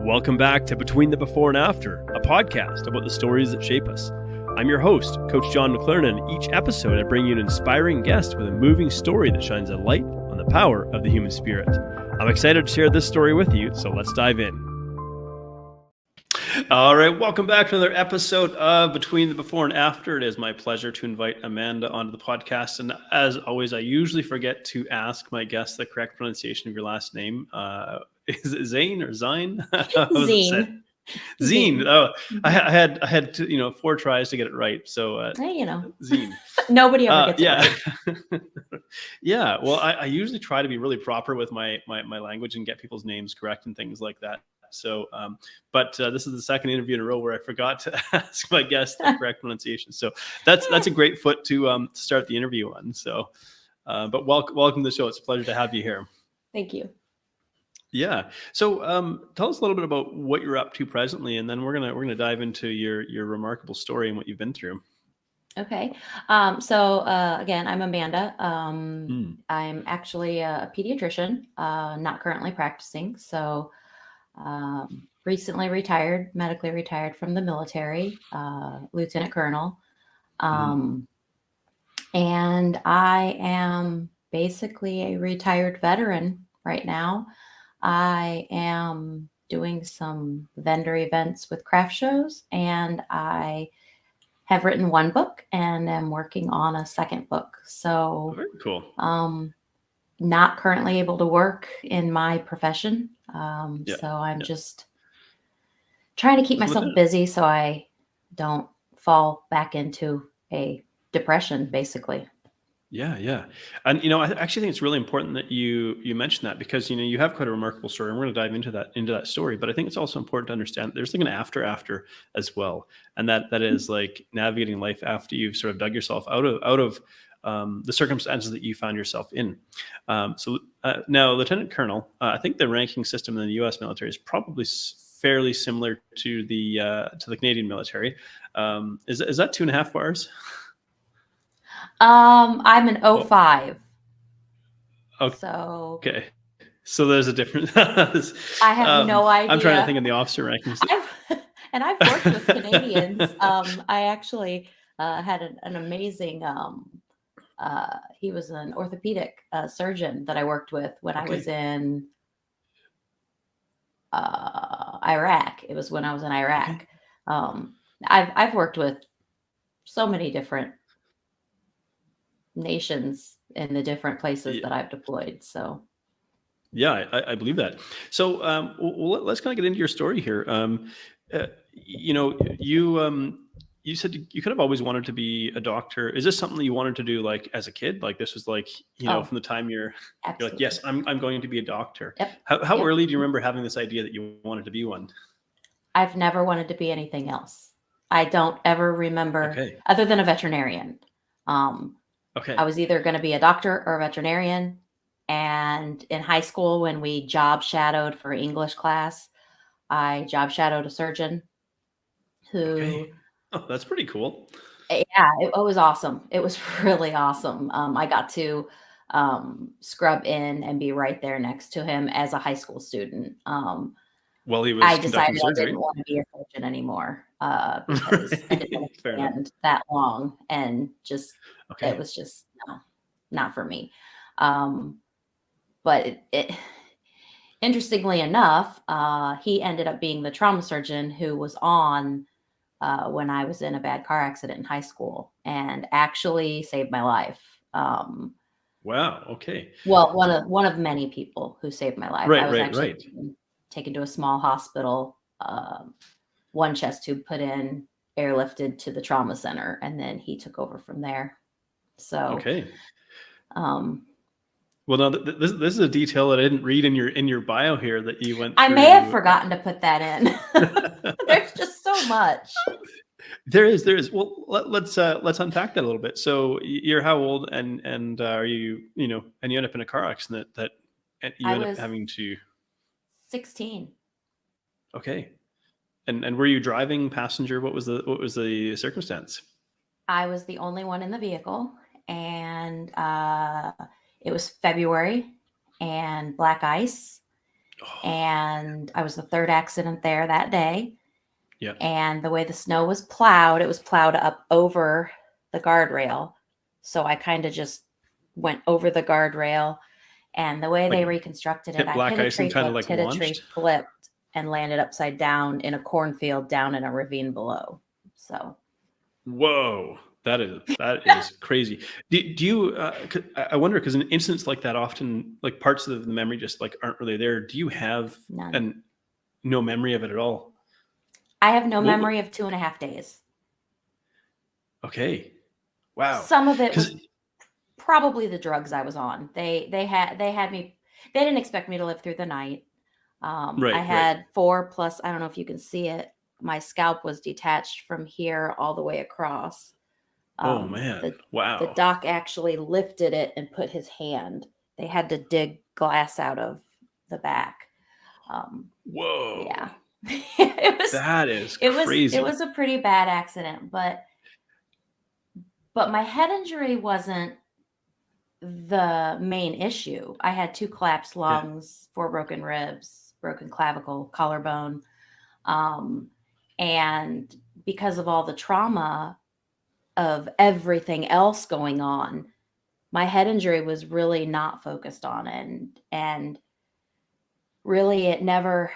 Welcome back to Between the Before and After, a podcast about the stories that shape us. I'm your host, Coach John McLaren, and each episode I bring you an inspiring guest with a moving story that shines a light on the power of the human spirit. I'm excited to share this story with you, so let's dive in. All right, welcome back to another episode of Between the Before and After. It is my pleasure to invite Amanda onto the podcast, and as always, I usually forget to ask my guests the correct pronunciation of your last name. Is it Zeine or Zeine? Zeine. Zeine. Oh, I had to, 4 tries to get it right. So, Zeine. Nobody ever gets it right. Yeah. Well, I usually try to be really proper with my language and get people's names correct and things like that. So, but this is the second interview in a row where I forgot to ask my guest the correct pronunciation. So that's a great foot to start the interview on. So, but welcome to the show. It's a pleasure to have you here. Thank you. Yeah. So tell us a little bit about what you're up to presently, and then we're gonna dive into your remarkable story and what you've been through. Okay. So again, I'm Amanda. I'm actually a pediatrician, not currently practicing. So recently medically retired from the military, lieutenant colonel. And I am basically a retired veteran right now. I am doing some vendor events with craft shows, and I have written 1 book and am working on a 2nd book. So very cool. Not currently able to work in my profession. So I'm just trying to keep myself busy so I don't fall back into a depression, basically. Yeah. And, I actually think it's really important that you mentioned that because, you have quite a remarkable story, and we're going to dive into that story. But I think it's also important to understand that there's like an after as well. And that is like navigating life after you've sort of dug yourself out of the circumstances that you found yourself in. So now, Lieutenant Colonel, I think the ranking system in the U.S. military is probably fairly similar to the Canadian military. Is that 2.5 bars? I'm an 05. Okay. So there's a difference. I have no idea. I'm trying to think of the officer rankings. I've worked with Canadians. I actually had an amazing, he was an orthopedic surgeon that I worked with when I was in Iraq. It was when I was in Iraq. I've worked with so many different nations in the different places that I've deployed. So yeah, I believe that. So let's kind of get into your story here. You said you could have always wanted to be a doctor. Is this something that you wanted to do like as a kid? Like this was like, from the time you're like, yes, I'm going to be a doctor. Yep. How early do you remember having this idea that you wanted to be one? I've never wanted to be anything else. I don't ever remember other than a veterinarian. I was either going to be a doctor or a veterinarian. And in high school, when we job shadowed for English class, I job shadowed a surgeon who... Oh, that's pretty cool. Yeah, it was awesome. It was really awesome. I got to scrub in and be right there next to him as a high school student. Well, he was I decided I didn't want to be a surgeon anymore because I didn't stand that long, and just it was just not for me. But interestingly enough, he ended up being the trauma surgeon who was on when I was in a bad car accident in high school, and actually saved my life. Wow. Okay. Well, one of many people who saved my life. I was actually taken to a small hospital, 1 chest tube put in, airlifted to the trauma center, and then he took over from there. So, well, now this is a detail that I didn't read in your bio here that you went. I may have forgotten to put that in. There's just so much. There is. Well, let's unpack that a little bit. So you're how old, and are you and you end up in a car accident that you end up having to. 16. Okay, and were you driving passenger? What was the circumstance? I was the only one in the vehicle, and it was February and black ice. And I was the third accident there that day. Yeah. And the way the snow was plowed, it was plowed up over the guardrail. So I kind of just went over the guardrail. And the way they reconstructed it, Hit I black hit a ice and tree, kind of flipped, like hit a tree, launched. flipped, and landed upside down in a cornfield down in a ravine below. So, whoa, that is crazy. Do you? I wonder, because in incidents like that, often like parts of the memory just like aren't really there. Do you have none. no memory of it at all? I have no memory of 2.5 days. Okay, wow. Some of it was probably the drugs I was on. They had me. They didn't expect me to live through the night. I had 4 plus. I don't know if you can see it. My scalp was detached from here all the way across. Oh man! Wow. The doc actually lifted it and put his hand. They had to dig glass out of the back. Whoa! Yeah, that is crazy. It was a pretty bad accident, but my head injury wasn't the main issue. I had 2 collapsed lungs, 4 broken ribs, broken clavicle, collarbone. And because of all the trauma of everything else going on, my head injury was really not focused on it. And really, it never,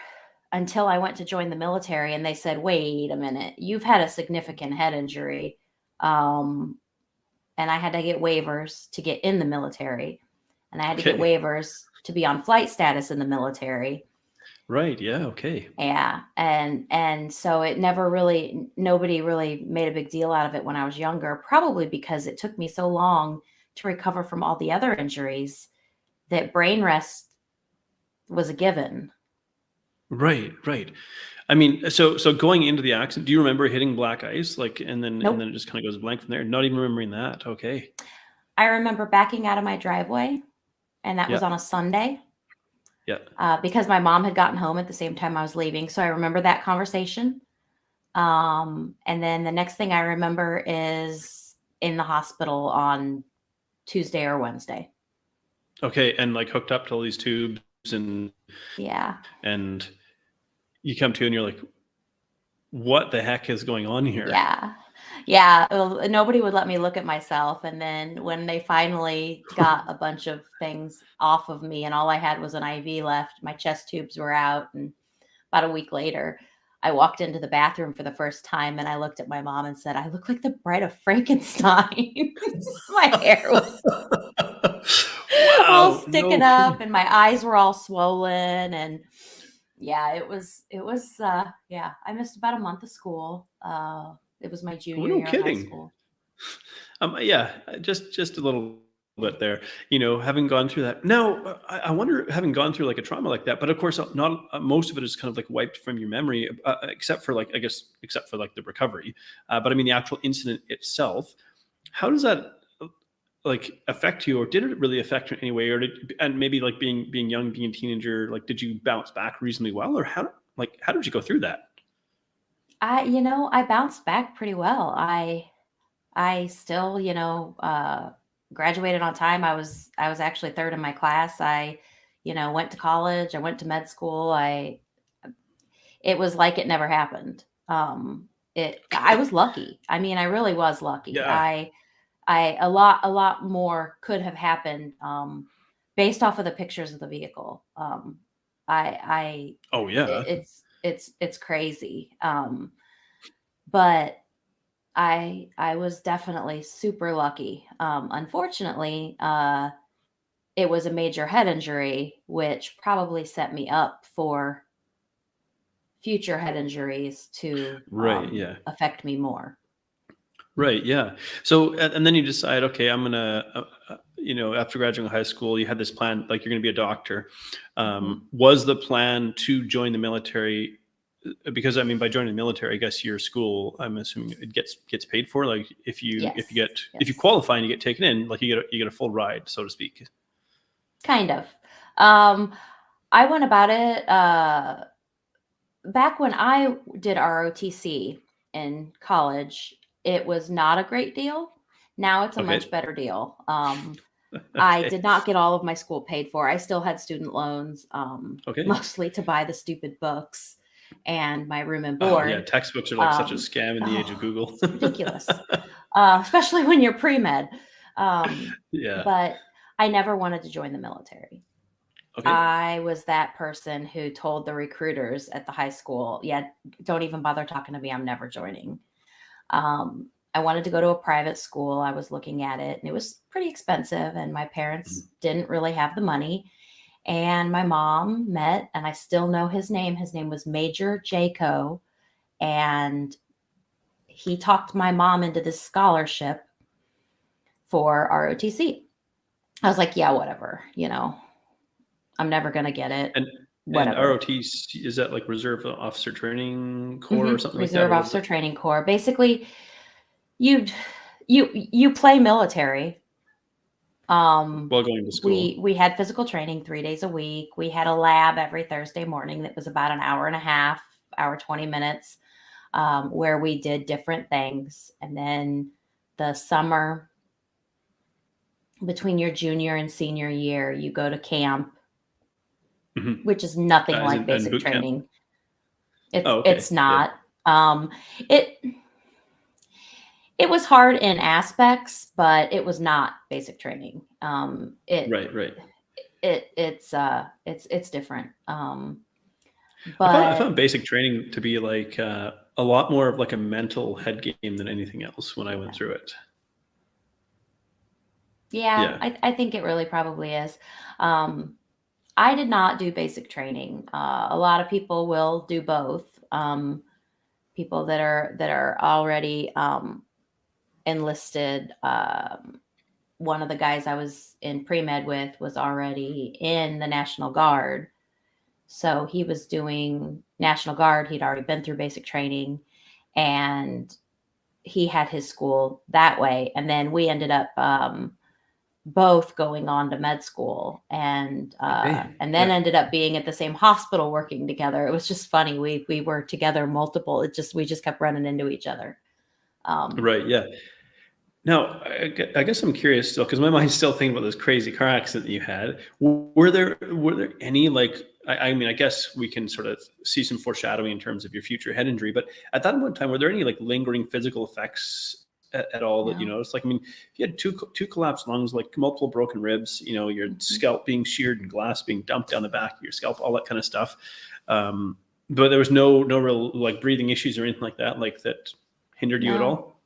until I went to join the military and they said, wait a minute, you've had a significant head injury. And I had to get waivers to get in the military. And I had to get waivers to be on flight status in the military. Right. Yeah. Okay. Yeah. And so it never really, nobody really made a big deal out of it when I was younger, probably because it took me so long to recover from all the other injuries that brain rest was a given. Right. Right. I mean, so going into the accident, do you remember hitting black ice? Like, and then it just kind of goes blank from there. Not even remembering that. Okay. I remember backing out of my driveway, and that was on a Sunday. Yeah. Because my mom had gotten home at the same time I was leaving. So I remember that conversation. And then the next thing I remember is in the hospital on Tuesday or Wednesday. Okay. And like hooked up to all these tubes and and you come to and you're like, what the heck is going on here? Yeah. Well, nobody would let me look at myself. And then when they finally got a bunch of things off of me and all I had was an IV left, my chest tubes were out. And about a week later, I walked into the bathroom for the first time and I looked at my mom and said, I look like the Bride of Frankenstein. My hair was all sticking up and my eyes were all swollen. And yeah, it was, I missed about a month of school. It was my junior year of high school. Yeah, just a little bit there, having gone through that. Now, I wonder, having gone through like a trauma like that, but of course, not most of it is kind of like wiped from your memory, except for like, I guess, except for like the recovery. But I mean, the actual incident itself, how does that like affect you, or did it really affect you in any way? Or and maybe like being young, being a teenager, like, did you bounce back reasonably well, or how did you go through that? I bounced back pretty well. I still, graduated on time. I was actually third in my class. I, went to college. I went to med school. It was like it never happened. I was lucky. I mean, I really was lucky. Yeah. A lot more could have happened, based off of the pictures of the vehicle. Oh yeah. It's crazy. But I was definitely super lucky. Unfortunately, it was a major head injury, which probably set me up for future head injuries to affect me more. Right. Yeah. So, and then you decide, okay, I'm gonna, after graduating high school, you had this plan, like you're gonna be a doctor. Was the plan to join the military? Because I mean, by joining the military, I guess your school, I'm assuming it gets paid for. Like if you qualify and you get taken in, like you get a full ride, so to speak. Kind of. I went about it back when I did ROTC in college. It was not a great deal. Now it's a much better deal. I did not get all of my school paid for. I still had student loans, mostly to buy the stupid books and my room and Oh yeah, board. textbooks are like such a scam in the age of Google. It's ridiculous, especially when you're pre-med. Yeah. But I never wanted to join the military. Okay. I was that person who told the recruiters at the high school, yeah, don't even bother talking to me. I'm never joining. I wanted to go to a private school. I was looking at it and it was pretty expensive, and my parents didn't really have the money. And my mom met, and I still know his name. His name was Major Jaco. And he talked my mom into this scholarship for ROTC. I was like, yeah, whatever, I'm never going to get it. And ROTC, is that like Reserve Officer Training Corps or something like that? Reserve Officer Training Corps. Basically, you play military. While going to school. We had physical training 3 days a week. We had a lab every Thursday morning that was about an hour and a half, hour 20 minutes, where we did different things. And then the summer between your junior and senior year, you go to camp, which is nothing like basic training. It's not. Yeah. It was hard in aspects, but it was not basic training. Right. It's different. But I found basic training to be like a lot more of like a mental head game than anything else when I went through it. Yeah. I think it really probably is. I did not do basic training. A lot of people will do both. People that are already enlisted. One of the guys I was in pre-med with was already in the National Guard. So he was doing National Guard. He'd already been through basic training, and he had his school that way. And then we ended up both going on to med school, and then ended up being at the same hospital working together. It was just funny. We were together multiple. We just kept running into each other. Right. Yeah. Now, I guess I'm curious still, because my mind's still thinking about this crazy car accident that you had. Were there any, like, I mean, I guess we can sort of see some foreshadowing in terms of your future head injury, but at that point in time, were there any like lingering physical effects at all that you noticed? Like, I mean, if you had two collapsed lungs, like multiple broken ribs, your scalp being sheared and glass being dumped down the back of your scalp, all that kind of stuff. But there was no real like breathing issues or anything like that hindered you at all?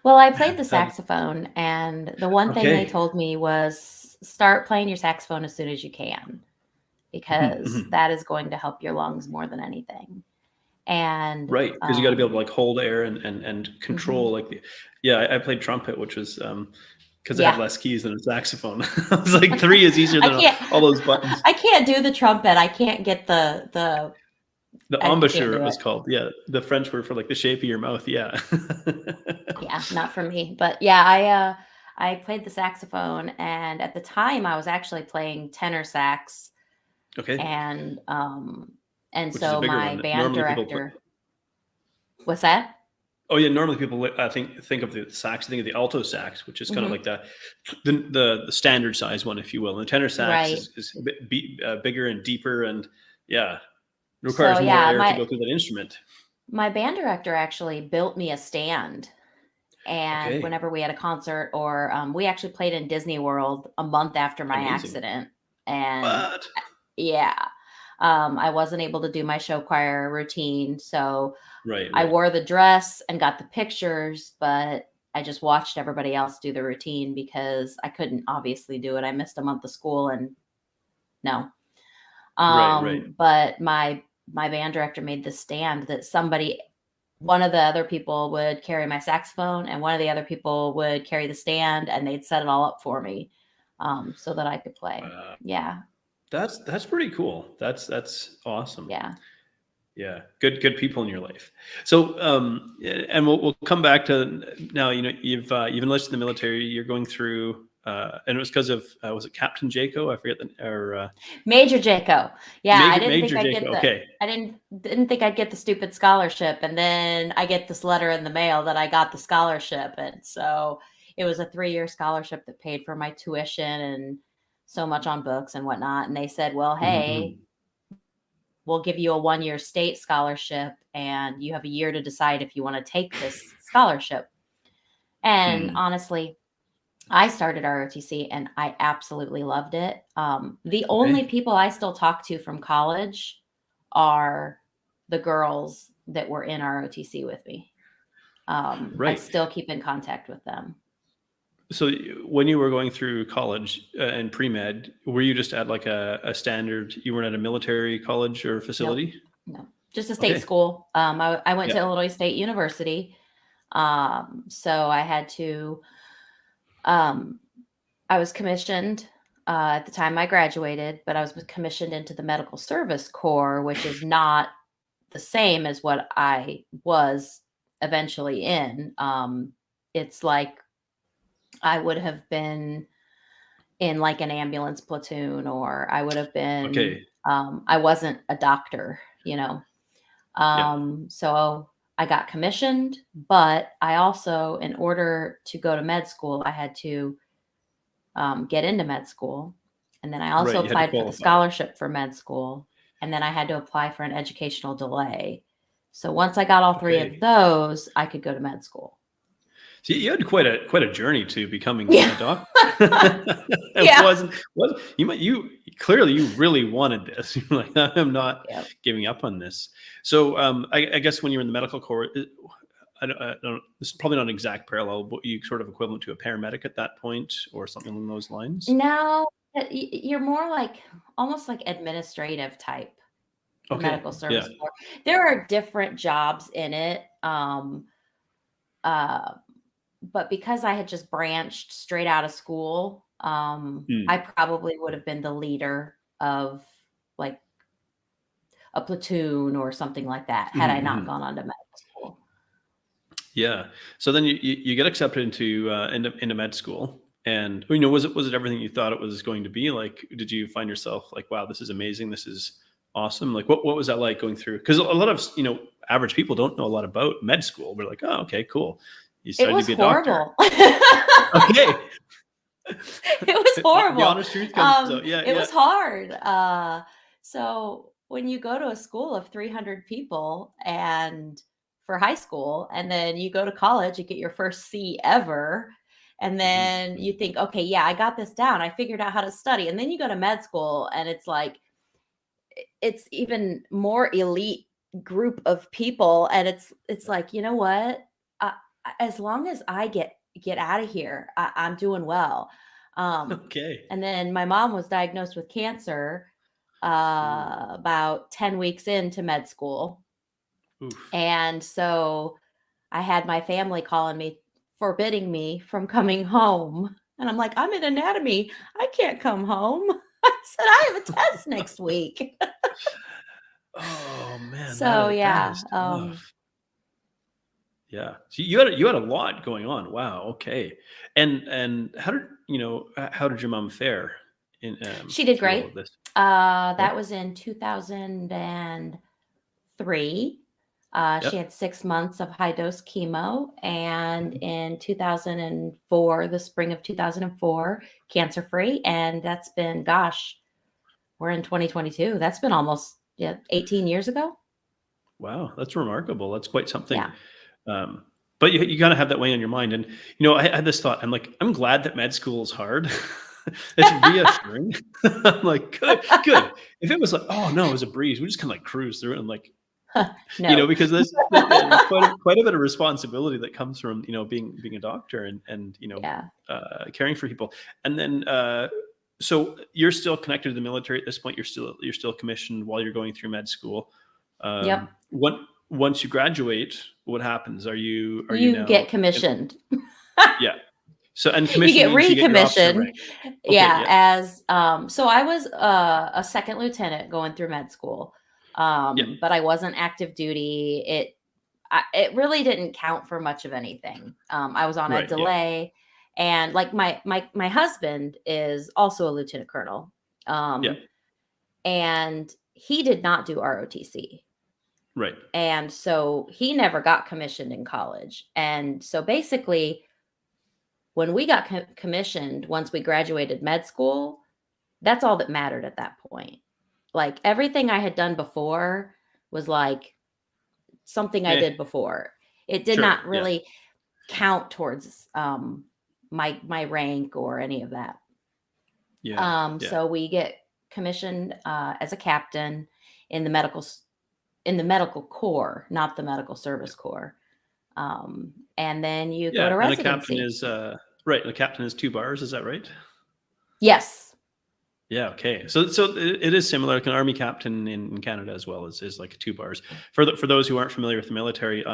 Well, I played the saxophone, and the one thing they told me was start playing your saxophone as soon as you can, because that is going to help your lungs more than anything. And right, because you got to be able to like hold air and control I played trumpet, which was because I had less keys than a saxophone. I was like 3 is easier than all those buttons. I can't do the trumpet. I can't get the embouchure, it was called. Yeah, the French word for like the shape of your mouth. Yeah. Yeah, not for me. But yeah, I played the saxophone, and at the time I was actually playing tenor sax. Okay. And so my band director. What's that? Oh yeah, normally people I think of the sax, think of the alto sax, which is kind of like the standard size one, if you will. And the tenor sax is a bit bigger and deeper, and requires more air to go through that instrument. My band director actually built me a stand, and whenever we had a concert, or we actually played in Disney World a month after my accident, and I wasn't able to do my show choir routine, so I wore the dress and got the pictures, but I just watched everybody else do the routine because I couldn't obviously do it. I missed a month of school, and no. But my band director made this stand that one of the other people would carry my saxophone, and one of the other people would carry the stand, and they'd set it all up for me so that I could play. Yeah. That's pretty cool. That's awesome. Yeah. Yeah. Good people in your life. So, and we'll come back to now, you've enlisted in the military, you're going through, and it was because of, was it Captain Jaco? I forget Major Jaco. Yeah. I didn't think I'd get the stupid scholarship. And then I get this letter in the mail that I got the scholarship. And so it was a 3-year scholarship that paid for my tuition and so much on books and whatnot. And they said, well, hey, we'll give you a 1-year state scholarship and you have a year to decide if you want to take this scholarship. And honestly, I started ROTC and I absolutely loved it. The only people I still talk to from college are the girls that were in ROTC with me. I still keep in contact with them. So when you were going through college and pre-med, were you just at like a standard, you weren't at a military college or facility? No, just a state school. I went to Illinois State University. So I had to, I was commissioned at the time I graduated, but I was commissioned into the Medical Service Corps, which is not the same as what I was eventually in. It's like I would have been in like an ambulance platoon, or I would have been, I wasn't a doctor, you know. So I got commissioned, but I also, in order to go to med school, I had to get into med school. And then I also applied for the scholarship for med school. And then I had to apply for an educational delay. So once I got all three of those, I could go to med school. So you had quite a journey to becoming a doctor. You clearly you really wanted this. You're like, I'm not giving up on this. So I guess when you're in the medical corps, I don't, this is probably not an exact parallel, but you sort of equivalent to a paramedic at that point or something along those lines? No, you're more like almost like administrative type. Medical service corps. There are different jobs in it. But because I had just branched straight out of school, I probably would have been the leader of like a platoon or something like that had I not gone on to medical school. Yeah. So then you get accepted into med school, and you know, was it everything you thought it was going to be? Like, did you find yourself like, wow, this is amazing, this is awesome? Like, what was that like going through? Because a lot of average people don't know a lot about med school. We're like, oh, okay, cool. You decided to be a doctor. Okay. It was horrible. The honest truth comes out. It was hard. So when you go to a school of 300 people and for high school, and then you go to college, you get your first C ever. And then you think, okay, yeah, I got this down. I figured out how to study. And then you go to med school and it's like, it's even more elite group of people. And it's like, you know what? As long as I get out of here, I'm doing well. And then my mom was diagnosed with cancer about 10 weeks into med school. Oof. And so I had my family calling me, forbidding me from coming home. And I'm like, I'm in anatomy. I can't come home. I said, I have a test next week. Oh man. So yeah. Yeah. So you had a lot going on. Wow. Okay. And how did your mom fare? She did great. That was in 2003. She had 6 months of high dose chemo, and in 2004, the spring of 2004, cancer free. And that's been, gosh, we're in 2022. That's been almost 18 years ago. Wow, that's remarkable. That's quite something. Yeah. But you gotta have that weight on your mind. And I had this thought. I'm like, I'm glad that med school is hard. It's reassuring. I'm like, good. If it was like, oh no, it was a breeze, we just kind of like cruise through it. And like, no. Because there's quite a bit of responsibility that comes from being a doctor and caring for people. And then so you're still connected to the military at this point. You're still commissioned while you're going through med school. Yep. Once you graduate, what happens? You now get commissioned? Yeah. So and you get recommissioned. As so I was a second lieutenant going through med school, but I wasn't active duty. It really didn't count for much of anything. I was on a delay, and like my husband is also a lieutenant colonel, and he did not do ROTC. Right. And so he never got commissioned in college. And so basically when we got commissioned, once we graduated med school, that's all that mattered at that point. Like everything I had done before was like something I did before. It did not really count towards my rank or any of that. So we get commissioned as a captain in the medical corps, not the medical service corps. And then you go to residency. And a captain is right. The captain is 2 bars. Is that right? Yes. Yeah. Okay. So it is similar. Like an army captain in Canada as well is like 2 bars. For those who aren't familiar with the military,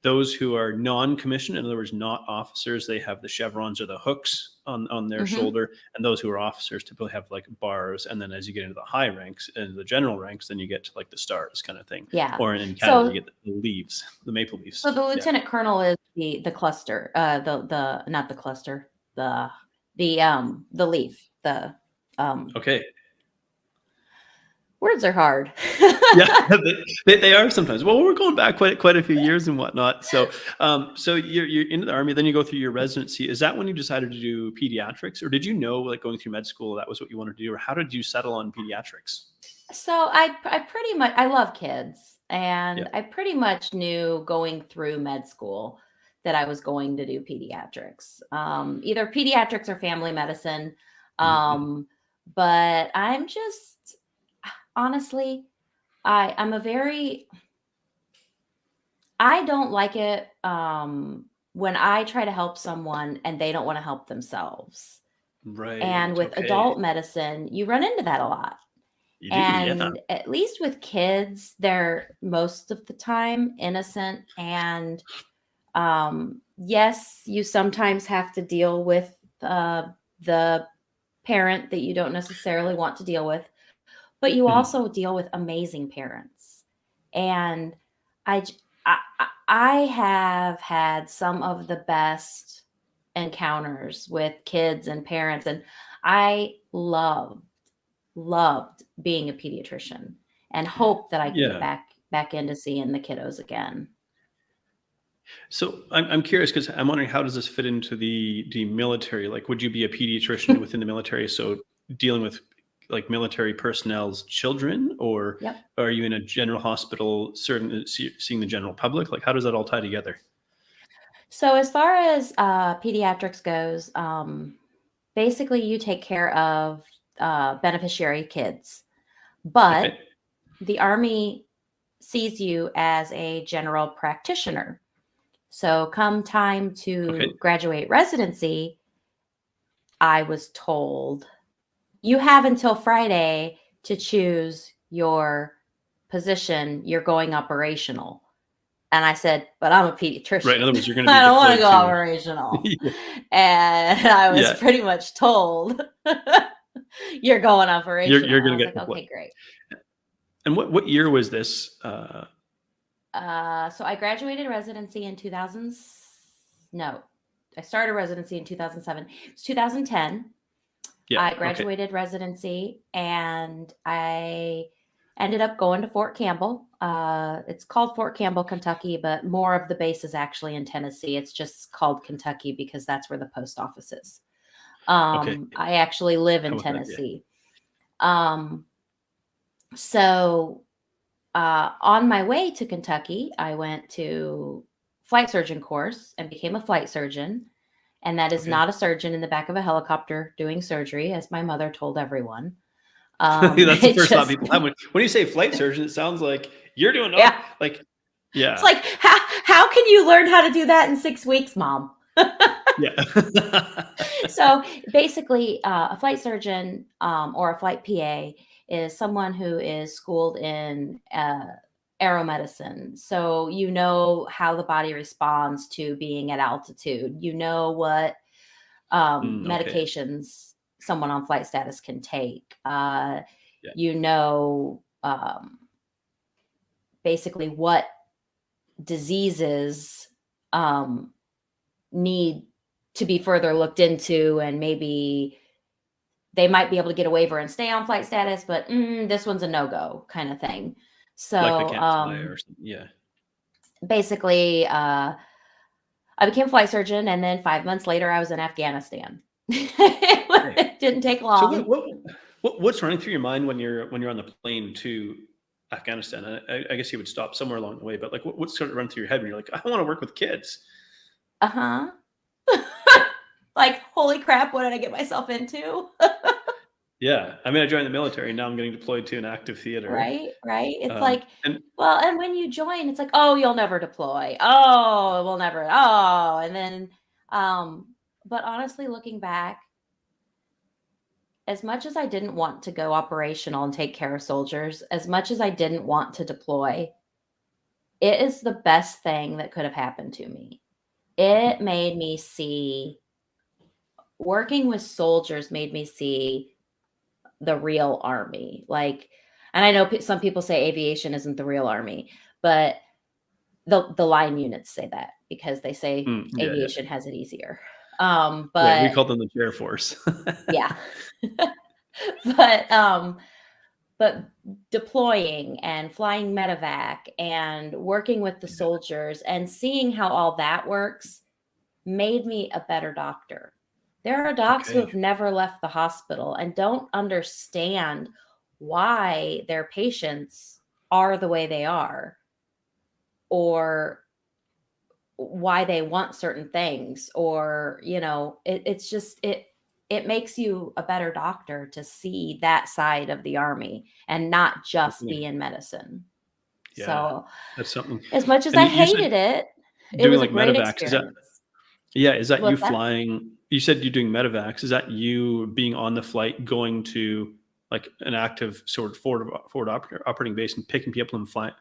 those who are non-commissioned, in other words, not officers, they have the chevrons or the hooks on their shoulder, and those who are officers typically have like bars. And then as you get into the high ranks and the general ranks, then you get to like the stars kind of thing. Yeah. Or in Canada, you get the leaves, the maple leaves. So the lieutenant colonel is the cluster, the not the cluster, the leaf, the okay. Words are hard. Yeah, they are sometimes. Well, we're going back quite a few years and whatnot. So, so you're into the army, then you go through your residency. Is that when you decided to do pediatrics, or did you know, like going through med school, that was what you wanted to do, or how did you settle on pediatrics? So I pretty much, I love kids, and I pretty much knew going through med school that I was going to do pediatrics, either pediatrics or family medicine. But I'm just, honestly, I don't like it when I try to help someone and they don't want to help themselves. Right. And with adult medicine, you run into that a lot. And at least with kids, they're most of the time innocent. And yes, you sometimes have to deal with the parent that you don't necessarily want to deal with, but you also deal with amazing parents. And I have had some of the best encounters with kids and parents, and I loved being a pediatrician and hope that I can get back into seeing the kiddos again. So I'm curious, because I'm wondering, how does this fit into the military? Like, would you be a pediatrician within the military? So dealing with like military personnel's children, or are you in a general hospital seeing the general public? Like, how does that all tie together? So as far as pediatrics goes, basically you take care of beneficiary kids, but the Army sees you as a general practitioner. So come time to graduate residency, I was told, you have until Friday to choose your position. You're going operational. And I said, but I'm a pediatrician. Right. In other words, you're going to be I don't want to go operational. And I was pretty much told, you're going operational. You're going to get okay, great. And what year was this? So I graduated residency in 2000. No, I started residency in 2007. It's 2010. I graduated residency, and I ended up going to Fort Campbell. It's called Fort Campbell, Kentucky, but more of the base is actually in Tennessee. It's just called Kentucky because that's where the post office is. I actually live in Tennessee. So on my way to Kentucky, I went to flight surgeon course and became a flight surgeon. And that is not a surgeon in the back of a helicopter doing surgery, as my mother told everyone. That's the first thought people have. When you say flight surgeon, it sounds like you're doing It's like, how can you learn how to do that in 6 weeks, Mom? So basically, a flight surgeon or a flight PA is someone who is schooled in aeromedicine. So you know how the body responds to being at altitude. You know what medications someone on flight status can take. You know basically what diseases need to be further looked into, and maybe they might be able to get a waiver and stay on flight status, but this one's a no-go kind of thing. So like they can't fly or something. Basically, I became a flight surgeon, and then 5 months later, I was in Afghanistan. It didn't take So long. what's running through your mind when you're on the plane to Afghanistan? I guess you would stop somewhere along the way, but like what's sort of run through your head when you're like, I want to work with kids? Uh-huh. Like, holy crap, what did I get myself into? Yeah, I mean, I joined the military, and now I'm getting deployed to an active theater. Right, right. It's like, And well, and when you join, it's like, oh, you'll never deploy. Oh, we'll never. Oh, and then, but honestly, looking back, as much as I didn't want to go operational and take care of soldiers, as much as I didn't want to deploy, it is the best thing that could have happened to me. It made me see, working with soldiers made me see the real army. Like, and I know some people say aviation isn't the real army, but the line units say that because they say yeah. aviation has it easier. Right, we But call them the Air Force. yeah. but but deploying and flying medevac and working with the soldiers and seeing how all that works made me a better doctor. There are docs who Okay. have never left the hospital and don't understand why their patients are the way they are, or why they want certain things, or it's just it makes you a better doctor to see that side of the army and not just be Definitely. in medicine. Yeah, So that's something. as much as And I you said hated it, it doing was a like great medevacs, is that experience. yeah, is that you What's that? flying you said you're doing medevacs, is that you being on the flight, going to, like, an active sort of forward operating base and picking people and flying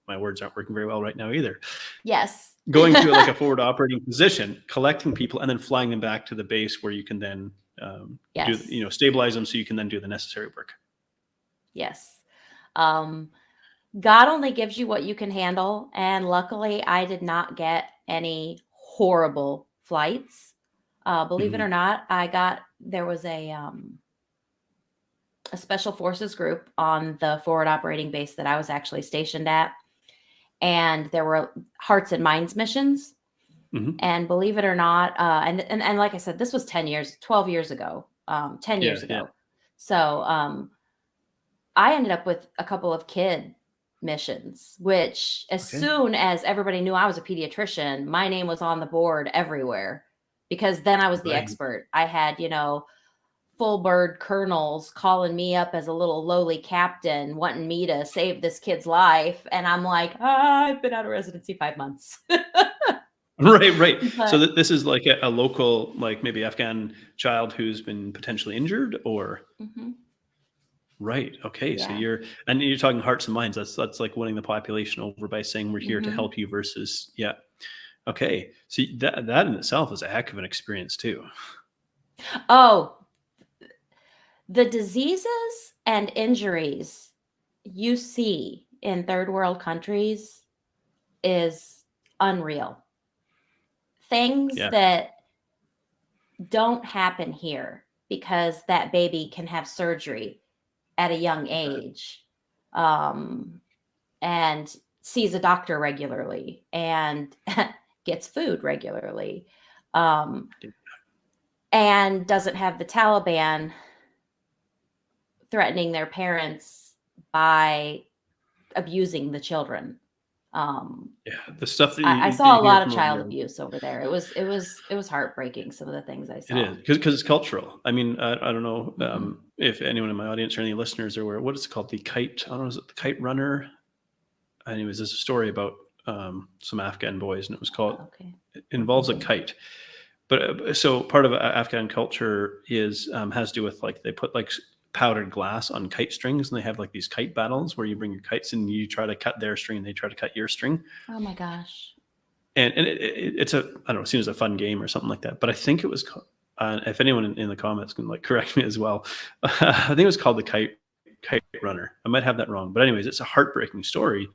my words aren't working very well right now either. Yes. Going to, like, a forward operating position, collecting people, and then flying them back to the base where you can then, do Yes. stabilize them so you can then do the necessary work. Yes. Um, God only gives you what you can handle. And luckily, I did not get any horrible flights. Believe it or Mhm. not, there was a special forces group on the forward operating base that I was actually stationed at. And there were hearts and minds missions. Mhm. And believe it or not, and like I said, this was 12 years ago, 10 years Yeah, yeah. ago. So I ended up with a couple of kid missions, which as Okay. soon as everybody knew I was a pediatrician, my name was on the board everywhere because then I was the Right. expert. I had, full bird colonels calling me up as a little lowly captain, wanting me to save this kid's life. And I'm like, I've been out of residency 5 months. Right, right. So But this is like a local, like, maybe Afghan child who's been potentially injured, or mhm, right. Okay. So yeah. you're talking hearts and minds. That's like winning the population over by saying we're here to hmm help you versus yeah. Okay. So that in itself is a heck of an experience too. Oh, the diseases and injuries you see in third world countries is unreal. Things Yeah. that don't happen here because that baby can have surgery at a young age, um, and sees a doctor regularly and gets food regularly, um, and doesn't have the Taliban threatening their parents by abusing the children. Um, Yeah. The stuff that I you saw a hear lot of from over child there. abuse over there. It was heartbreaking, some of the things I It saw. is because it's cultural. I mean, I don't know Mhm. if anyone in my audience or any listeners are aware. What is it called? The kite. I don't know. Is it the kite runner? Anyways, there's a story about some Afghan boys, and it was called. Okay. It involves a kite. But so part of Afghan culture is has to do with, like, they put like powdered glass on kite strings, and they have like these kite battles where you bring your kites and you try to cut their string and they try to cut your string. Oh my gosh. And it's a, I don't know, seen as a fun game or something like that. But I think it was if anyone in the comments can, like, correct me as well, I think it was called the kite runner. I might have that wrong, but anyways, it's a heartbreaking story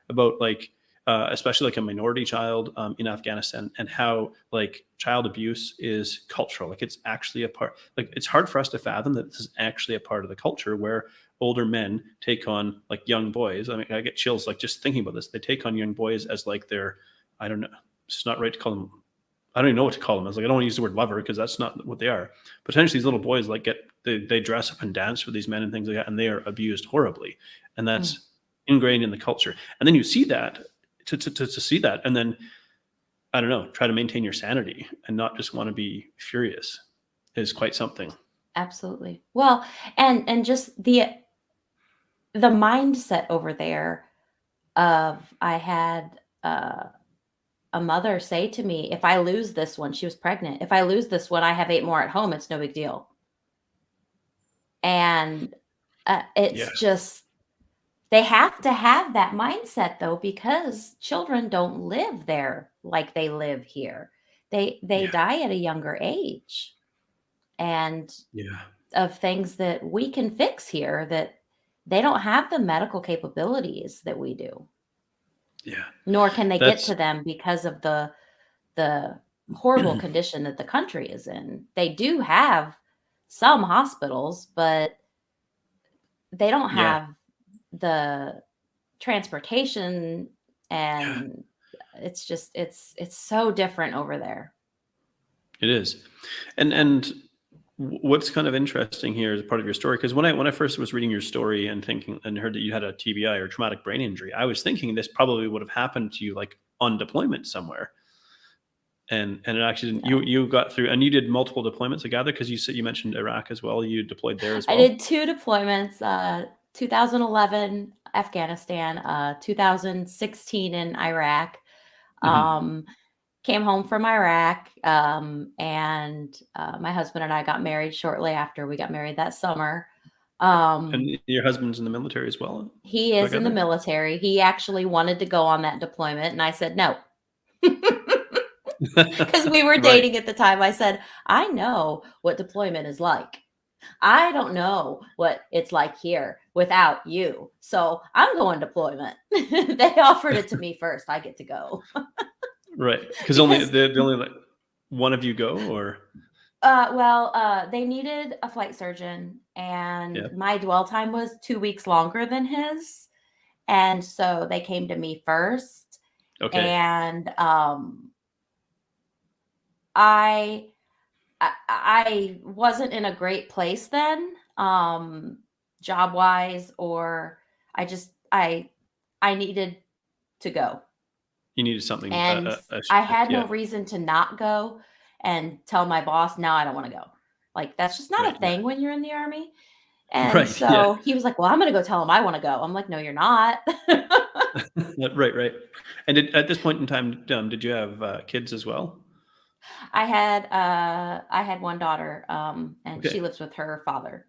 about, like, especially like a minority child in Afghanistan, and how, like, child abuse is cultural. Like, it's actually a part. Like, it's hard for us to fathom that this is actually a part of the culture where older men take on, like, young boys. I mean, I get chills like just thinking about this. They take on young boys as like their, I don't know. it's not right to call them. I don't even know what to call them. I was like, I don't want to use the word lover because that's not what they are. Potentially, these little boys like they dress up and dance with these men and things like that, and they are abused horribly, and that's ingrained in the culture. And then you see that to see that, and then I don't know, try to maintain your sanity and not just want to be furious is quite something. Absolutely. Well, and just the mindset over there of I had a mother say to me, if I lose this one, she was pregnant. If I lose this one, I have 8 more at home. It's no big deal. And it's just, they have to have that mindset though, because children don't live there like they live here. They die at a younger age. And of things that we can fix here that they don't have the medical capabilities that we do. Yeah. Nor can they get to them because of the horrible condition that the country is in. They do have some hospitals, but they don't have the transportation, and it's just it's so different over there. It is. And what's kind of interesting here as part of your story, because when I first was reading your story and thinking and heard that you had a TBI or traumatic brain injury, I was thinking this probably would have happened to you like on deployment somewhere. And it actually didn't. You got through, and you did multiple deployments, I gather, because you mentioned Iraq as well. You deployed there as well. I did 2 deployments, 2011 Afghanistan, 2016 in Iraq. Came home from Iraq, and my husband and I got married shortly after. We got married that summer. And your husband's in the military as well? He is in the military. He actually wanted to go on that deployment, and I said no. Because we were dating at the time. I said, I know what deployment is like. I don't know what it's like here without you. So I'm going deployment. They offered it to me first. I get to go. Right. Because only like one of you go, or? They needed a flight surgeon, and my dwell time was 2 weeks longer than his. And so they came to me first. Okay. And I wasn't in a great place then, job wise, or I needed to go. You needed something. And I had no reason to not go and tell my boss, no, I don't want to go. Like, that's just not a thing when you're in the Army. And so he was like, well, I'm going to go tell him I want to go. I'm like, no, you're not. Right. And at this point in time, did you have kids as well? I had one daughter, and she lives with her father.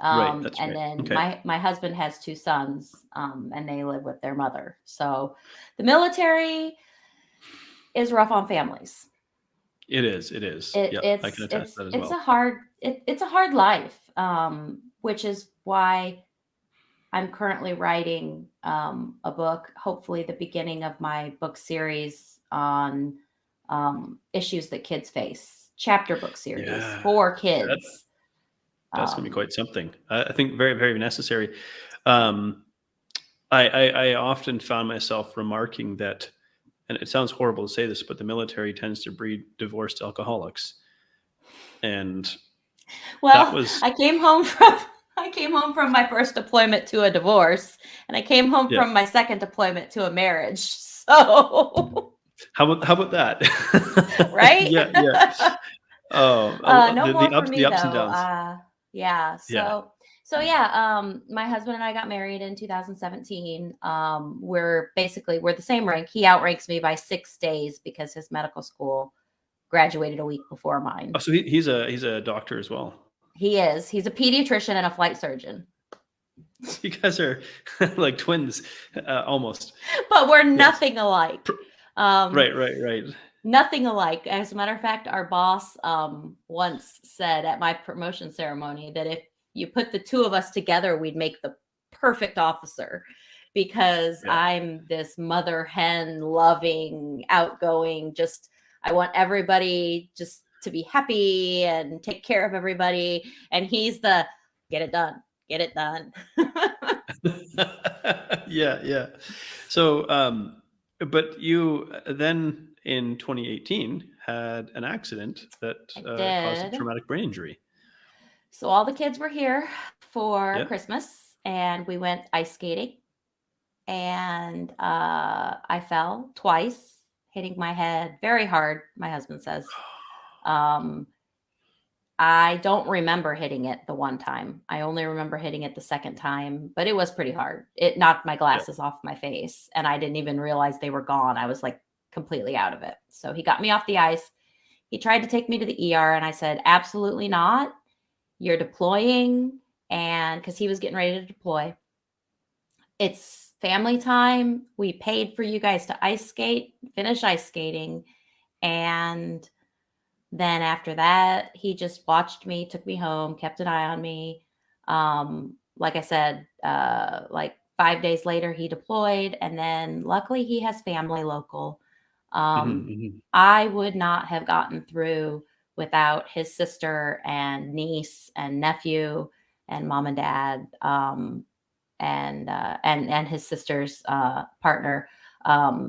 And then my husband has 2 sons, and they live with their mother. So the military is rough on families. It is. I can attest to that as well. It's a hard life, which is why I'm currently writing a book, hopefully the beginning of my book series on issues that kids face, chapter book series for kids. That's going to be quite something. I think very, very necessary. I often found myself remarking that, and it sounds horrible to say this, but the military tends to breed divorced alcoholics. And I came home from my first deployment to a divorce, and I came home from my second deployment to a marriage. So how about that? Right? Yeah. Oh, no more for me, the ups though. and downs. My husband and I got married in 2017. We're the same rank. He outranks me by 6 days because his medical school graduated a week before mine. Oh, so he's a doctor as well. He is. He's a pediatrician and a flight surgeon. You guys are like twins, almost. But we're nothing alike. Right. Nothing alike. As a matter of fact, our boss once said at my promotion ceremony that if you put the 2 of us together, we'd make the perfect officer, because I'm this mother hen loving, outgoing, I want everybody just to be happy and take care of everybody. And he's the get it done. Yeah. So, but you then in 2018 had an accident that caused a traumatic brain injury. So all the kids were here for Christmas, and we went ice skating, and I fell twice, hitting my head very hard, my husband says. I don't remember hitting it the one time. I only remember hitting it the second time, but it was pretty hard. It knocked my glasses off my face, and I didn't even realize they were gone. I was like completely out of it. So he got me off the ice. He tried to take me to the ER, and I said, absolutely not. You're deploying. And because he was getting ready to deploy, it's family time. We paid for you guys to ice skate, finish ice skating. And then after that, he just watched me, took me home, kept an eye on me. Like I said, like 5 days later, he deployed. And then luckily he has family local. I would not have gotten through without his sister and niece and nephew and mom and dad, and his sister's partner.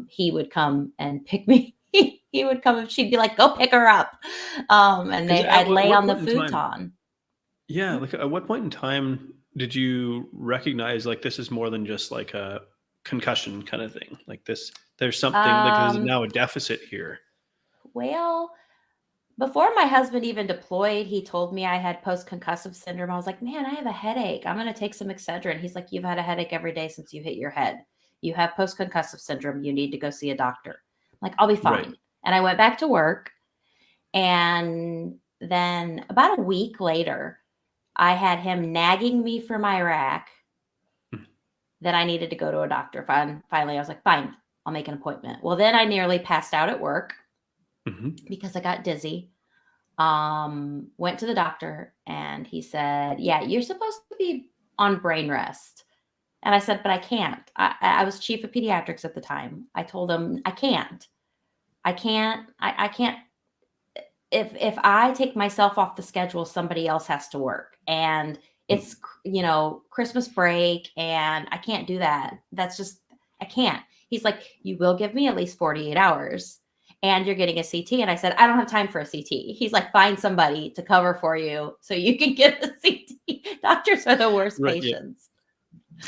He would come and pick me. He would come and she'd be like, "Go pick her up," and I'd lay on the futon. Yeah, like at what point in time did you recognize like this is more than just like a concussion kind of thing? Like this, there's something like there's now a deficit here. Well, before my husband even deployed, he told me I had post-concussive syndrome. I was like, man, I have a headache. I'm going to take some Excedrin. He's like, you've had a headache every day since you hit your head. You have post-concussive syndrome. You need to go see a doctor. I'm like, I'll be fine. Right. And I went back to work. And then about a week later, I had him nagging me for my rack that I needed to go to a doctor. Finally, I was like, fine, I'll make an appointment. Well, then I nearly passed out at work. Because I got dizzy. Went to the doctor and he said, yeah, you're supposed to be on brain rest. And I said, but I can't. I was chief of pediatrics at the time. I told him, I can't. If I take myself off the schedule, somebody else has to work. And it's, Christmas break and I can't do that. That's just, I can't. He's like, you will give me at least 48 hours. And you're getting a CT. And I said, I don't have time for a CT. He's like, find somebody to cover for you so you can get the CT. Doctors are the worst patients.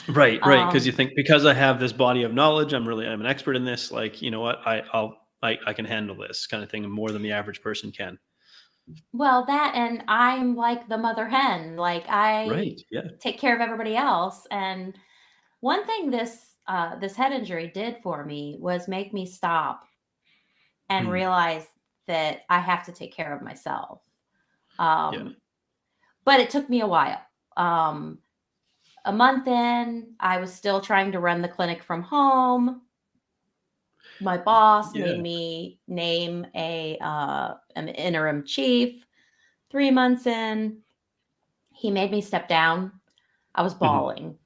Yeah. Right. Because you think, because I have this body of knowledge, I'm an expert in this. Like, you know what, I can handle this kind of thing more than the average person can. Well, that, and I'm like the mother hen. Like I take care of everybody else. And one thing this head injury did for me was make me stop and realize that I have to take care of myself. But it took me a while. A month in, I was still trying to run the clinic from home. My boss made me name an interim chief. 3 months in, he made me step down. I was bawling.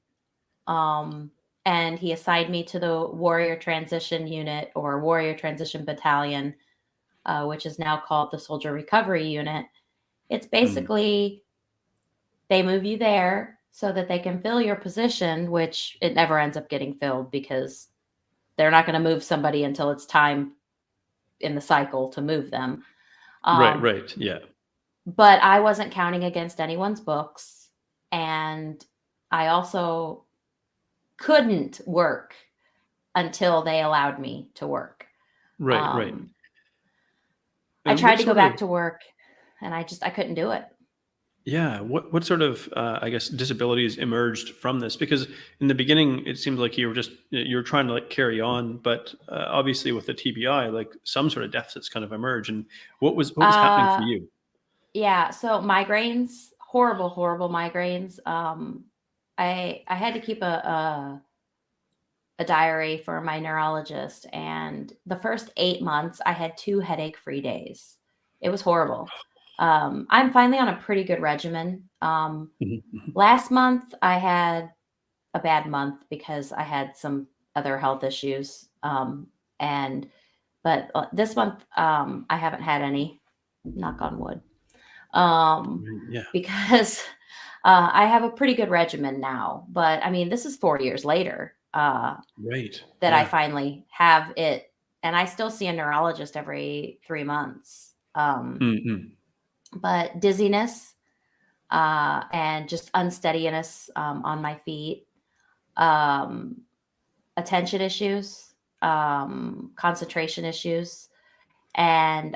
And he assigned me to the Warrior Transition Unit or Warrior Transition Battalion, which is now called the Soldier Recovery Unit. It's basically they move you there so that they can fill your position, which it never ends up getting filled because they're not going to move somebody until it's time in the cycle to move them. Right. Yeah. But I wasn't counting against anyone's books. And I also couldn't work until they allowed me to work. Right. I tried to go back to work and I couldn't do it. Yeah. What sort of, I guess, disabilities emerged from this? Because in the beginning, it seems like you were trying to like carry on, but obviously with the TBI, like some sort of deficits kind of emerge. And what was happening for you? Yeah. So migraines, horrible migraines. I had to keep a diary for my neurologist, and the first 8 months I had 2 headache-free days. It was horrible. I'm finally on a pretty good regimen. Last month I had a bad month because I had some other health issues. But this month I haven't had any, knock on wood. Because I have a pretty good regimen now, but I mean, this is 4 years later, that I finally have it and I still see a neurologist every 3 months. But dizziness, and just unsteadiness, on my feet, attention issues, concentration issues, and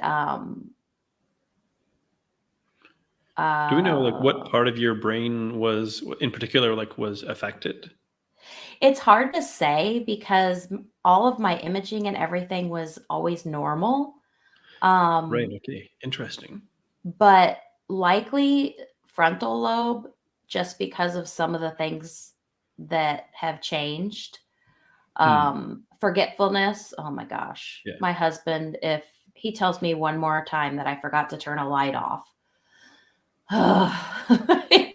Do we know like what part of your brain was in particular was affected? it's hard to say because all of my imaging and everything was always normal. Right. Um, Okay. Interesting. but likely frontal lobe, just because of some of the things that have changed. Forgetfulness. Oh my gosh. Yeah. My husband, if he tells me one more time that I forgot to turn a light off.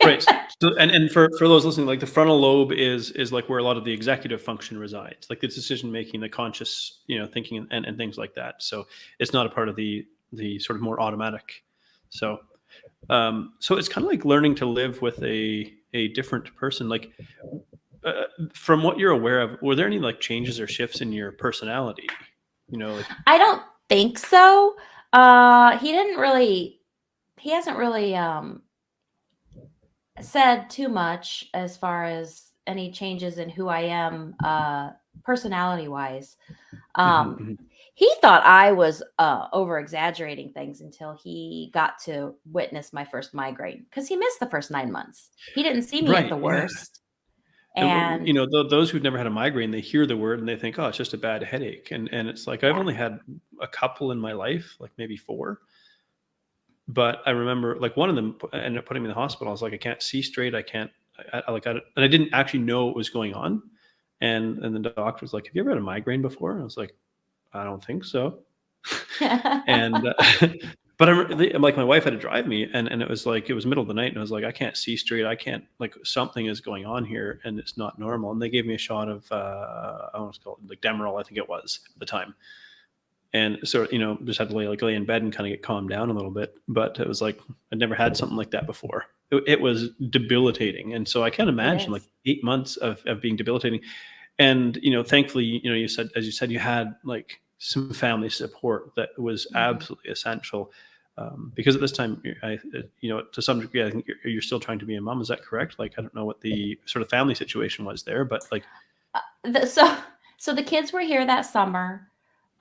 Right. So, and for those listening, like the frontal lobe is like where a lot of the executive function resides, like the decision making, the conscious, thinking, and things like that. So it's not a part of the sort of more automatic. So so it's kind of like learning to live with a different person. Like from what you're aware of, were there any like changes or shifts in your personality? Like I don't think so. He hasn't really said too much as far as any changes in who I am, personality wise. He thought I was over exaggerating things until he got to witness my first migraine, because he missed the first 9 months. He didn't see me at right, the yeah. worst. And And those who've never had a migraine, they hear the word and they think, oh, it's just a bad headache. And it's like I've yeah, only had a couple in my life, like maybe 4. But I remember like one of them ended up putting me in the hospital. I was like, I can't see straight. I can't, and I didn't actually know what was going on. And the doctor was like, have you ever had a migraine before? And I was like, I don't think so. And but I'm like, my wife had to drive me, and it was like it was middle of the night, and I was like, I can't see straight. I can't, like, something is going on here, and it's not normal. And they gave me a shot of I don't know what it's called, like Demerol, I think it was at the time. And so just had to lay in bed and kind of get calmed down a little bit. But it was like I'd never had something like that before. It was debilitating, and so I can't it imagine like is. 8 months of being debilitating. And thankfully, you said, as you said, you had like some family support that was Mhm. absolutely essential. Because at this time, to some degree, I think you're still trying to be a mom. Is that correct? Like, I don't know what the sort of family situation was there, but like, So the kids were here that summer.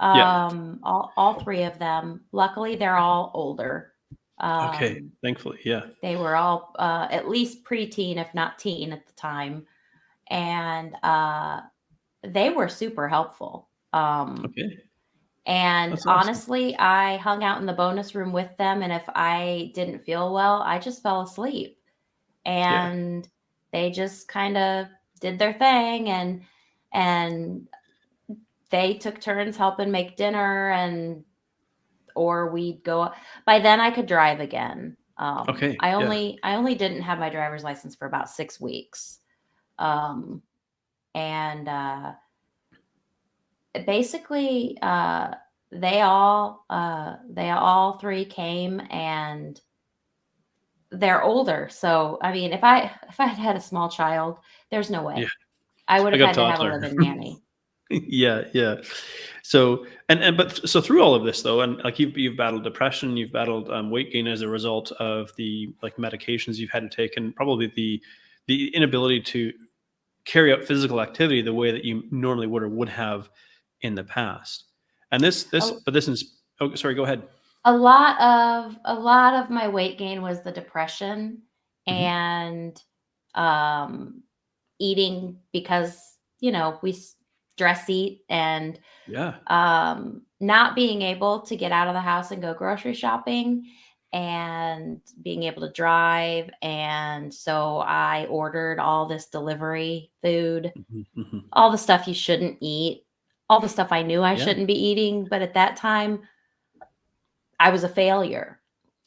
yeah, All 3 of them. Luckily, they're all older. okay, Um, thankfully, yeah, they were all at least preteen, if not teen, at the time, and they were super helpful. okay, And that's awesome. honestly, I hung out in the bonus room with them, and if I didn't feel well, I just fell asleep. Yeah, And they just kind of did their thing, and they took turns helping make dinner, and or we'd go. By then I could drive again. okay, I yeah, only didn't have my driver's license for about 6 weeks. Um, and basically they all 3 came, and they're older. So I mean, if I had had a small child, there's no yeah. way I would I have got a had to have a toddler. live-in nanny. Yeah, yeah. So but so through all of this though, and like you've battled depression, you've battled weight gain as a result of the like medications you've had to take, and probably the inability to carry out physical activity the way that you normally would or would have in the past. And A, this is, oh, sorry, go ahead. a lot of my weight gain was the depression, Hmm. and um, eating, because we stress eat, and Yeah. not being able to get out of the house and go grocery shopping, and being able to drive. And so I ordered all this delivery food, Hmm. Hmm. all the stuff you shouldn't eat, all the stuff I knew I Yeah. shouldn't be eating. But at that time, I was a failure.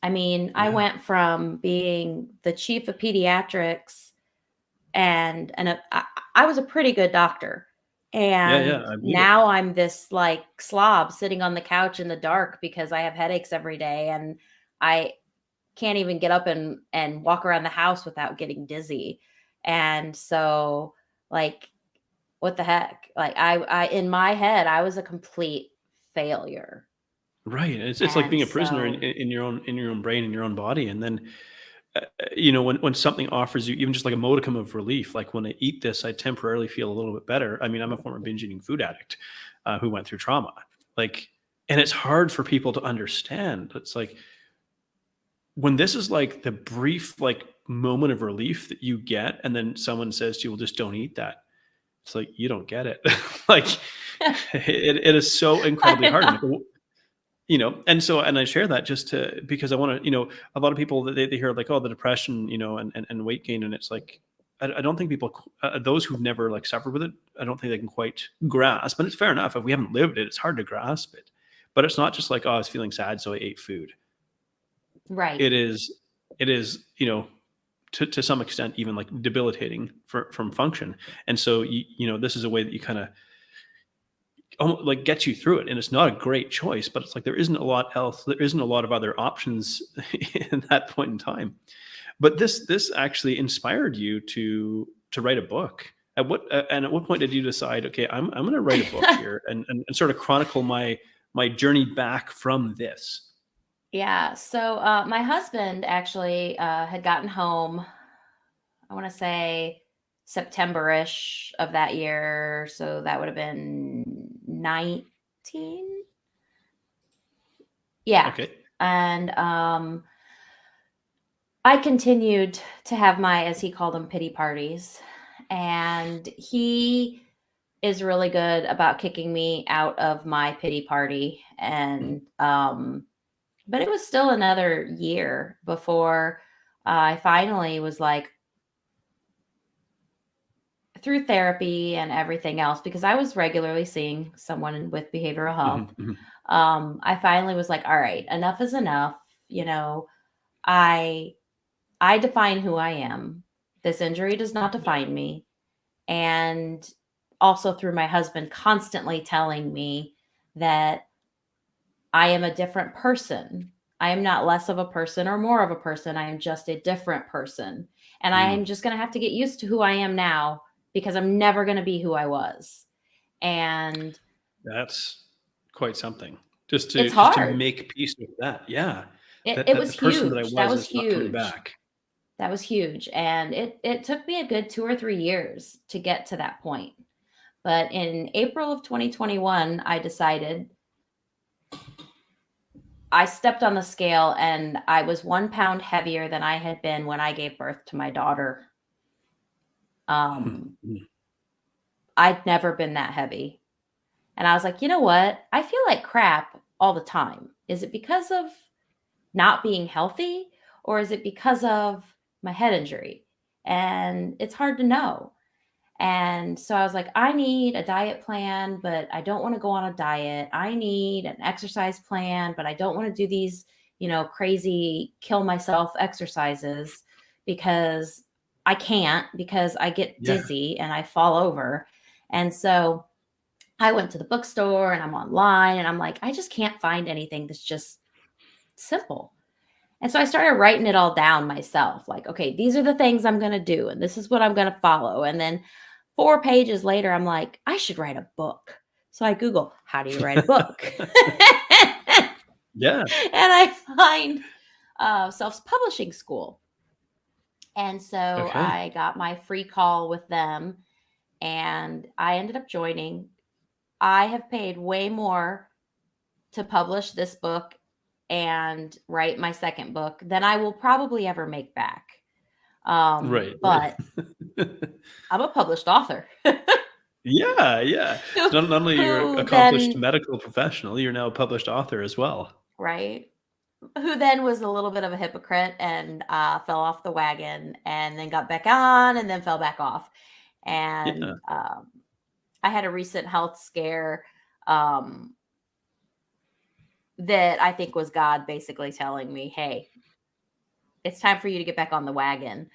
I mean, I Yeah. went from being the chief of pediatrics, I was a pretty good doctor. Yeah. Yeah. And I believe it. now I'm this like slob sitting on the couch in the dark because I have headaches every day, and I can't even get up and walk around the house without getting dizzy. And so, like, what the heck? Like, I in my head, I was a complete failure. Right. It's like And being a prisoner so in your own brain, in your own body. And then, when something offers you even just like a modicum of relief, like when I eat this, I temporarily feel a little bit better. I mean, I'm a former binge eating food addict who went through trauma. Like, and it's hard for people to understand. It's like when this is like the brief, like moment of relief that you get, and then someone says to you, well, just don't eat that. It's like, you don't get it. Like, it is so incredibly I hard. I'm like, know. "Well," and I share that just to because I want to, a lot of people that they hear like, oh, the depression, and weight gain, and it's like, I don't think people, those who've never like suffered with it, I don't think they can quite grasp. And it's fair enough if we haven't lived it, it's hard to grasp it. But it's not just like, oh, I was feeling sad, so I ate food. Right. It is, to some extent, even like debilitating from function. And so, this is a way that you kind of like gets you through it, and it's not a great choice, but it's like there isn't a lot else, there isn't a lot of other options in that point in time. But this actually inspired you to write a book. At what point did you decide, okay, I'm going to write a book here and sort of chronicle my journey back from this? Yeah. So my husband actually had gotten home, I want to say September-ish of that year. So that would have been 19. Yeah. Okay. And I continued to have my, as he called them, pity parties. And he is really good about kicking me out of my pity party. And but it was still another year before I finally was like, through therapy and everything else, because I was regularly seeing someone with behavioral health. Mhm, mhm. I finally was like, all right, enough is enough. You know, I I define who I am. This injury does not Yeah. define me. And also through my husband constantly telling me that I am a different person. I am not less of a person or more of a person. I am just a different person. And I am Mm. just going to have to get used to who I am now because I'm never going to be who I was. And That's quite something. Just it's to hard. make peace with that. Yeah. It That was the person that I huge. That was was is not coming huge. back. That was huge. And it took me a good 2 or 3 years to get to that point. But in April of 2021, I decided I stepped on the scale and I was 1 pound heavier than I had been when I gave birth to my daughter. Um, Mhm. I'd never been that heavy. And I was like, you know what? I feel like crap all the time. Is it because of not being healthy or is it because of my head injury? And it's hard to know. And so I was like, I need a diet plan, but I don't want to go on a diet. I need an exercise plan, but I don't want to do these, crazy kill myself exercises because I can't, because I get Yeah. dizzy and I fall over. And so I went to the bookstore and I'm online and I'm like, I just can't find anything that's just simple. And so I started writing it all down myself. Like, okay, these are the things I'm going to do, and this is what I'm going to follow. And then 4 pages later, I'm like, I should write a book. So I Google, how do you write a book? Yeah. And I find Self Publishing School. And so Okay. I got my free call with them and I ended up joining. I have paid way more to publish this book and write my second book than I will probably ever make back. Right, But right. I'm a published author Yeah, yeah. who, So not only you're an who accomplished then, medical professional, you're now a published author as well. right? Who then was a little bit of a hypocrite and fell off the wagon and then got back on and then fell back off. Yeah. And I had a recent health scare um, that I think was God basically telling me, hey, it's time for you to get back on the wagon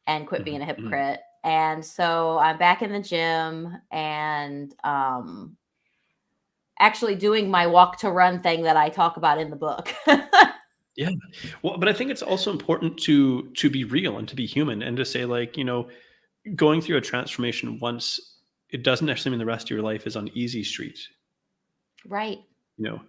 and quit being Mhm, a mhm. hypocrite. And so I'm back in the gym and actually doing my walk to run thing that I talk about in the book. Yeah. Well, but I think it's also important to be real and to be human and to say like, going through a transformation once, it doesn't necessarily mean the rest of your life is on easy street. Right. You know,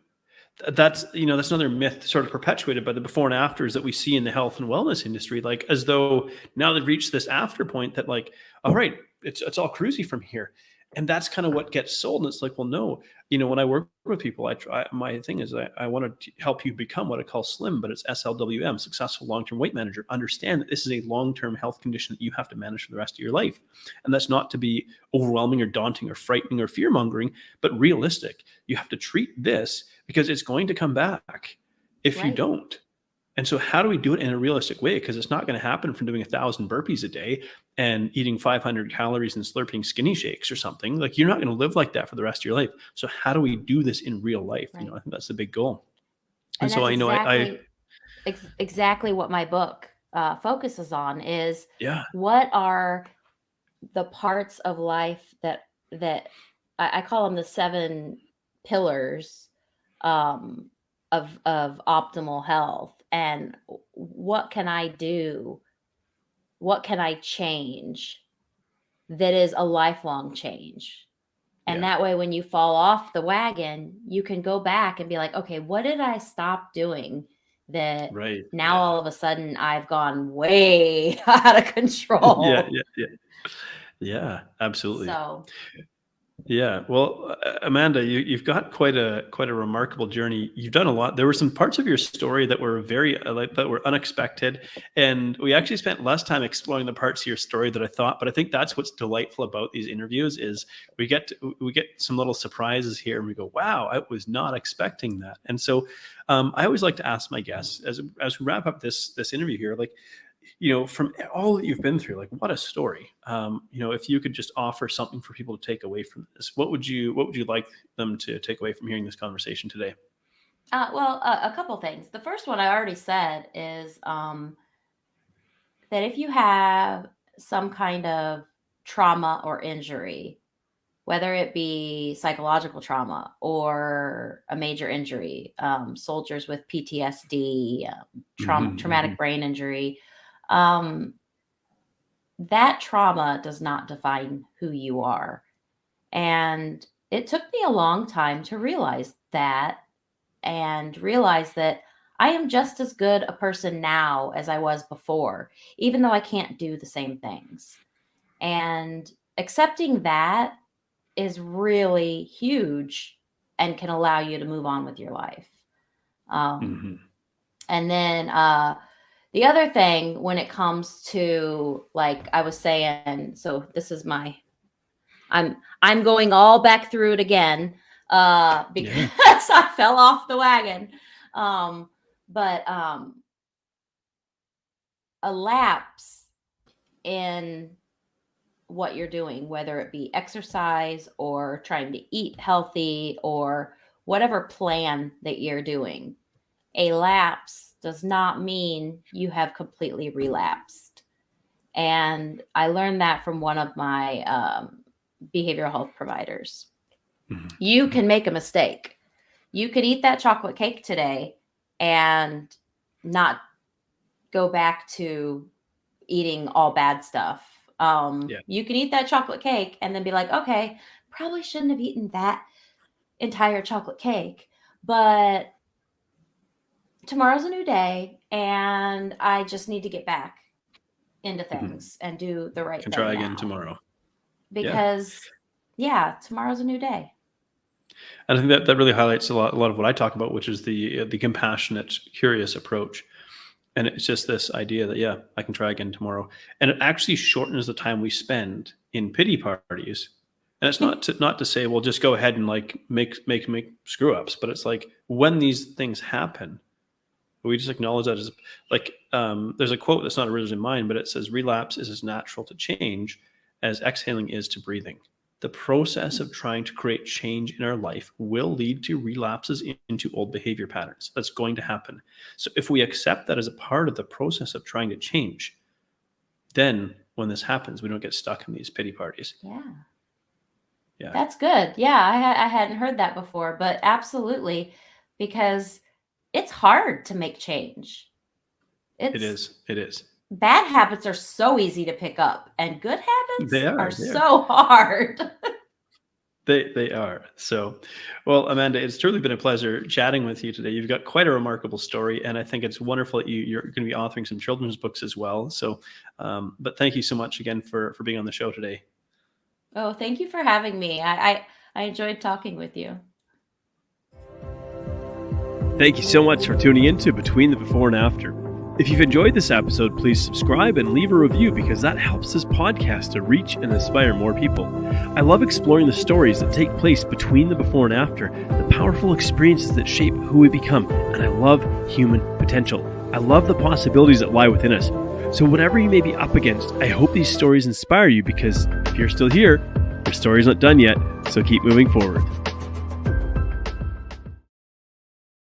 that's another myth sort of perpetuated by the before and afters that we see in the health and wellness industry, like as though now they've reached this after point that like, all right, it's all cruisy from here. And that's kind of what gets sold. And it's like, well, no, when I work with people, I try, my thing is I want to help you become what I call SLIM, but it's SLWM, successful long-term weight manager. Understand that this is a long-term health condition that you have to manage for the rest of your life. And that's not to be overwhelming or daunting or frightening or fear-mongering, but realistic. You have to treat this because it's going to come back if you don't. And so how do we do it in a realistic way? Because it's not going to happen from doing 1,000 burpees a day and eating 500 calories and slurping skinny shakes or something. Like, you're not going to live like that for the rest of your life. So how do we do this in real life? Right. I think that's the big goal. And so exactly what my book focuses on is what are the parts of life that I call them the 7 pillars of optimal health, and what can I do? What can I change that is a lifelong change? And that way, when you fall off the wagon, you can go back and be like, okay, what did I stop doing that now all of a sudden I've gone way out of control? Yeah, absolutely. So yeah. Well, Amanda, you've got quite a remarkable journey. You've done a lot. There were some parts of your story that were that were unexpected, and we actually spent less time exploring the parts of your story that I thought. But I think that's what's delightful about these interviews is we get some little surprises here, and we go, "Wow, I was not expecting that." And so, I always like to ask my guests as we wrap up this interview here, like, from all that you've been through, like, what a story. If you could just offer something for people to take away from this, what would you like them to take away from hearing this conversation today? A couple things. The first one I already said is that if you have some kind of trauma or injury, whether it be psychological trauma or a major injury, soldiers with PTSD, traumatic brain injury, that trauma does not define who you are. And it took me a long time to realize that, and realize that I am just as good a person now as I was before, even though I can't do the same things. And accepting that is really huge and can allow you to move on with your life. And then the other thing, when it comes to, like I was saying, so this is I'm going all back through it again because I fell off the wagon. But a lapse in what you're doing, whether it be exercise or trying to eat healthy or whatever plan that you're doing, a lapse does not mean you have completely relapsed. And I learned that from one of my behavioral health providers. You can make a mistake. You could eat that chocolate cake today and not go back to eating all bad stuff. You can eat that chocolate cake and then be like, okay, probably shouldn't have eaten that entire chocolate cake, but tomorrow's a new day and I just need to get back into things and do the right thing. Try again tomorrow. Because tomorrow's a new day. And I think that really highlights a lot of what I talk about, which is the compassionate, curious approach. And it's just this idea that, I can try again tomorrow. And it actually shortens the time we spend in pity parties. And it's not to say, well, just go ahead and like make screw ups, but it's like when these things happen, we just acknowledge that as like, there's a quote that's not originally mine, but it says, relapse is as natural to change as exhaling is to breathing. The process of trying to create change in our life will lead to relapses into old behavior patterns. That's going to happen. So if we accept that as a part of the process of trying to change, then when this happens, we don't get stuck in these pity parties. Yeah. That's good. Yeah, I hadn't heard that before, but absolutely, because it's hard to make change. It is. Bad habits are so easy to pick up, and good habits are so hard. They are. So, well, Amanda, it's truly been a pleasure chatting with you today. You've got quite a remarkable story, and I think it's wonderful that you're going to be authoring some children's books as well. So, but thank you so much again for being on the show today. Oh, thank you for having me. I enjoyed talking with you. Thank you so much for tuning in to Between the Before and After. If you've enjoyed this episode, please subscribe and leave a review because that helps this podcast to reach and inspire more people. I love exploring the stories that take place between the before and after, the powerful experiences that shape who we become, and I love human potential. I love the possibilities that lie within us. So whatever you may be up against, I hope these stories inspire you because if you're still here, your story's not done yet, so keep moving forward.